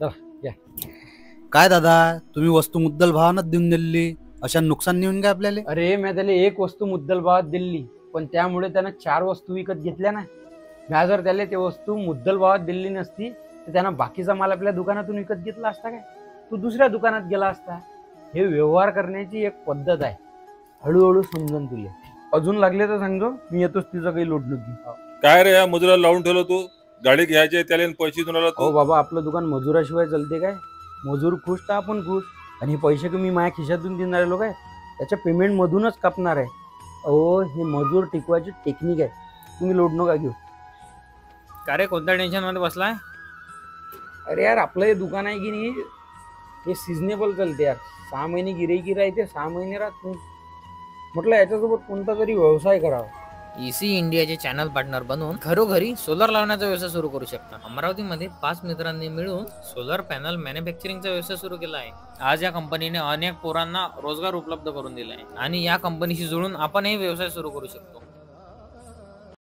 चला या. काय दादा, तुम्ही वस्तू मुद्दल भावानच देऊन दिली, अशा नुकसान नेऊन काय आपल्याला? अरे मी त्याला एक वस्तू मुद्दल भावात दिली, पण त्यामुळे त्यानं 4 वस्तू विकत घेतल्या ना. मी जर त्याला ते वस्तू मुद्दल भावात दिली नसती तर त्यानं बाकीचा माल आपल्या दुकानातून विकत घेतला असता काय, तू दुसऱ्या दुकानात गेला असता. हे व्यवहार करण्याची एक पद्धत आहे, हळूहळू समजून तुला. अजून लागले तर सांगतो, मी येतोच, तिचं काही लोट नव्हती. काय रे, या मजुराला लावून ठेवलं तू? गाडी घ्यायची त्याला पैसे देऊन आला हो तू? बाबा, आपलं दुकान मजुराशिवाय चलते काय? मजूर खुश तर आपण खुश. आणि हे पैसे मी माझ्या खिशातून देणार लोक आहे, त्याच्या पेमेंट मधूनच कापणार आहे. अहो, हे मजूर टिकवायची टेक्निक आहे, तुम्ही लोड नका घेऊ. का रे, कोणत्या टेन्शन मध्ये बसलाय? अरे यार, आपलं हे दुकान आहे की नाही, हे सिजनेबल चालते यार. 6 महिने गिराईकी राहते, 6 महिने राहत नाही. म्हटलं याच्यासोबत कोणता तरी व्यवसाय करावा. इसी इंडियाचे चॅनल पार्टनर बनवून घरोघरी सोलर लावण्याचा व्यवसाय सुरू करू शकता. अमरावतीमध्ये 5 मित्रांनी मिळून सोलर पॅनल मॅन्युफॅक्चरिंगचा व्यवसाय सुरू केला आहे. आज या कंपनीने अनेक पोरांना रोजगार उपलब्ध करून दिला आहे आणि या कंपनीशी जोडून आपणही व्यवसाय सुरू करू शकतो.